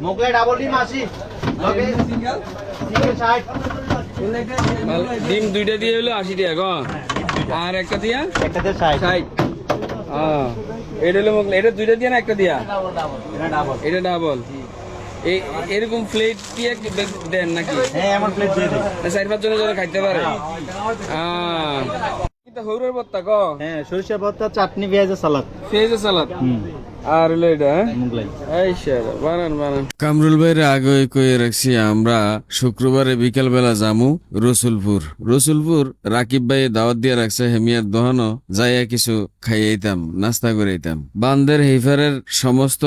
Mughlai double ডিম 80 লগে single single 60 ডিম দুইটা দিয়ে হলো 80 টাকা গো আর একটা দিয়া একটাতে 60 60 এটা হলো মোগলাই এটা দুইটা দিয়া না একটা দিয়া এটা ডাবল এই এরকম প্লেট দিয়ে দেন নাকি হ্যাঁ এমন প্লেট দিয়ে দিই 4-5 জনের জন্য খাইতে পারে এটা হৌরের ভর্তা গো হ্যাঁ সরিষা ভর্তা চাটনি পেঁয়াজের সালাদ পেঁয়াজের সালাদ আর হলো এটা মোগলাই এই শালা বানান কামরুল ভাইয়ের আগে কয়ে রাখছি আমরা শুক্রবারে বিকেল বেলা যামু রসুলপুর রাকিব ভাই দাওয়াত দিয়ে রাখছে হেমিয়ার দহনো যাইয়া কিছু খাইয়াইতাম নাস্তা করাইতাম বান্দের হেফারের সমস্ত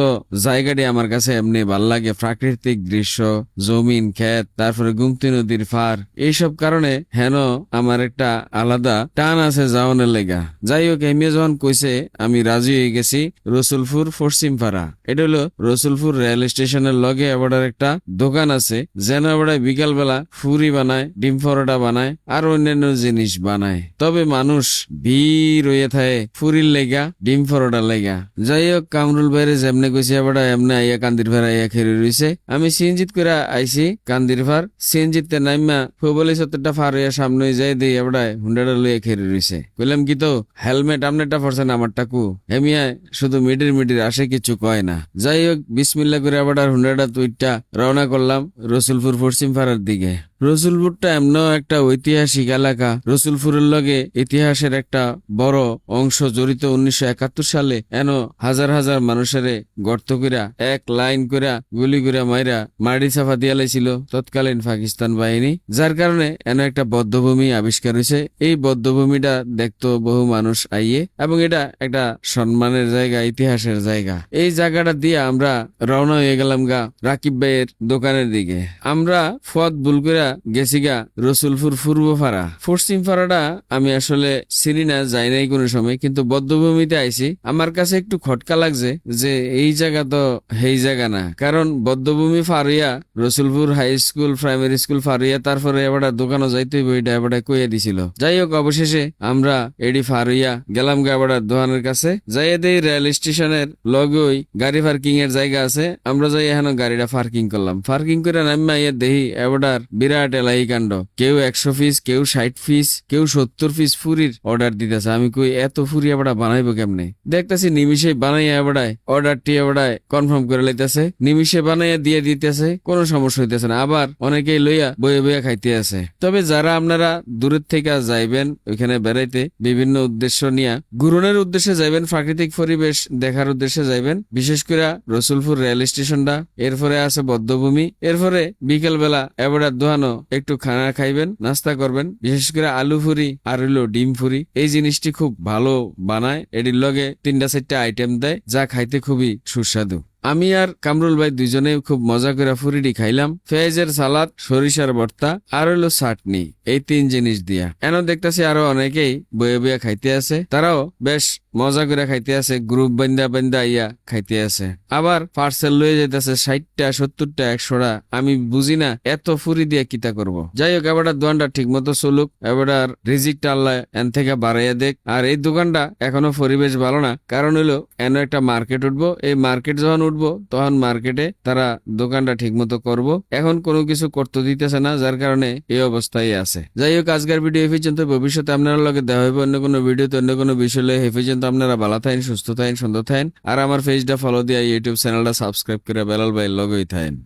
জায়গাটি আমার কাছে এমনি ভাল লাগে প্রাকৃতিক দৃশ্য জমিন ক্ষেত তারপরে গুমতি নদীর ফার এইসব কারণে হেন আমার একটা আলাদা টান আছে যাওয়ানের লেগা যাই হোক হেমিয়া যখন কইছে আমি রাজি হয়ে গেছি রসুলপুর পশ্চিম পাড়া এটা হলো রসুলপুর রেল স্টেশনের লগে আবার একটা দোকান আছে যেন আবার বিকাল বেলা ফুরি বানায় ডিম পরোটা বানায় আর অন্যান্য জিনিস বানায় তবে মানুষ ভিড় হয়ে থাকে ফুরির লেগা ডিম পরোটা লেগা যাই হোক কামরুল বাইরে যেমনে কইছে আবার এমনি আইয়া কান্দির ভার আইয়া খেরে রইছে আমি সিএনজিত করে আইছি কান্দির ভার সিএনজিতে নাইমা ফুবলি 70টা ফার হইয়া সামনে যাই দেই আবার হুন্ডাটা লইয়া খেরে রইছে কইলাম কি তো হেলমেট আমনেটা পড়ছেন আমারটা কু হেমিয়া শুধু মিডির আসে কিছু কয় না যাই হোক বিসমিল্লাহ করে আবার হুন্ডাটা তুইটা রওনা করলাম রসুলপুর পশ্চিম পাড়ার দিকে রসুলপুরটা এমন একটা ঐতিহাসিক এলাকা রসুলপুরের লগে ইতিহাসের একটা বড় অংশ জড়িত 1971 সালে এন হাজার হাজার মানুষের গর্ত কইরা এক লাইন কইরা গুলি কইরা মাইরা মাটি চাপা দিয়া লাইছিল তৎকালীন পাকিস্তান বাহিনী যার কারণে এন একটা বদ্ধভূমি আবিষ্কার হয়েছে এই বদ্ধভূমিটা দেখতো বহু মানুষ আইয়ে এবং এটা একটা সম্মানের জায়গা ইতিহাসের জায়গা এই জায়গাটা দিয়ে আমরা রওনা হয়ে গেলাম গা রাকিব ভাইয়ের দোকানের দিকে আমরা ফদ ভুল করে গেছি গা রসুলপুর পূর্ব পাড়া পশ্চিম পাড়াটা আমি আসলে চিনি না যাই নাই কোনো সময় কিন্তু বদ্ধভূমিতে আইছি আমার কাছে একটু খটকা লাগছে যে এই জায়গা তো সেই জায়গা না কারণ বদ্ধভূমি Faria Rasulpur high school primary school Faria তারপরে এবার দোকানও যাইতে এটা এবার কইয়া দিছিল যাই হোক অবশেষে আমরা এডি ফারিয়া গেলাম গা এবার দোকানের কাছে যাইয়া দেই রেল স্টেশনের লগই গাড়ি পার্কিং এর জায়গা আছে আমরা যাই এখানে গাড়িটা পার্কিং করলাম পার্কিং করে নামা ইয়ে দেহি এবার বিরাট এলাই কাণ্ড কেউ 100 পিস কেউ 60 পিস কেউ 70 পিস ফুরির অর্ডার দিতেছে আমি কই এত ফুরি এবার বানাইবো কেমনে দেখতেছি নিমিষে বানাইয়া এবার অর্ডারটি এবার কনফার্ম করে লাইতেছে নিমিষে বানাইয়া দিয়ে দিতেছে কোনো সমস্যা হইতেছে না আবার অনেকেই লইয়া বয়ে বয়ে খাইতে আছে তবে যারা আপনারা দূরের থেকে যাইবেন ওইখানে বেড়াইতে বিভিন্ন উদ্দেশ্য নিয়ে ঘুরনের উদ্দেশ্যে যাইবেন প্রাকৃতিক পরিবেশ দেখার উদ্দেশ্যে যাইবেন বিশেষ করে রসুলপুর রেল স্টেশনটা এরপরে আছে বদ্ধভূমি এরপরে বিকেল বেলা এবার দোহানো একটু খানা খাইবেন নাস্তা করবেন বিশেষ করে আলু ফুরি আর হইলো ডিম ফুরি এই জিনিসটি খুব ভালো বানায় এটির লগে 3-4টা আইটেম দেয় যা খাইতে খুবই সুস্বাদু আমি আর কামরুল ভাই দুইজনে খুব মজা করে ফুরিডি খাইলাম পেঁয়াজের সালাদ সরিষার ভর্তা আর হইলো চাটনি এই 3 জিনিস দিয়া এন দেখতেছি আরো অনেকেই বয়ে বয়ে খাইতে আছে তারাও বেশ মজা করে খাইতে আছে গ্রুপ বান্দা ইয়া খাইতে আছে আবার পার্সেল লয়ে যাইতেছে 60টা 70টা 100টা আমি বুঝি না এত ফুরি দিয়া কিতা করব যাই হোক এবার দোকানটা ঠিক মতো চলুক এবার রিজিকটা আল্লাহ এন থেকে বাড়াইয়া দেখ আর এই দোকানটা এখনো পরিবেশ ভালো না কারণ হইলো এন একটা মার্কেট উঠবো এই মার্কেট যখন উঠবো তখন মার্কেটে তারা দোকানটা ঠিক মতো করবো এখন কোনো কিছু করতে দিতেছে না যার কারণে এই অবস্থায় আছে যাই হোক আজকের ভিডিও এই পর্যন্ত ভবিষ্যতে আপনারা লগে দেখা হইব অন্য কোনো ভিডিওতে অন্য কোনো বিষয় লয়ে এই পর্যন্ত আপনারা ভালো থাকেন সুস্থ থাকেন সুন্দর থাকেন আর আমার পেজটা ফলো দিয়ে ইউটিউব চ্যানেলটা সাবস্ক্রাইব করে বেলাল ভাই লগই থাকেন।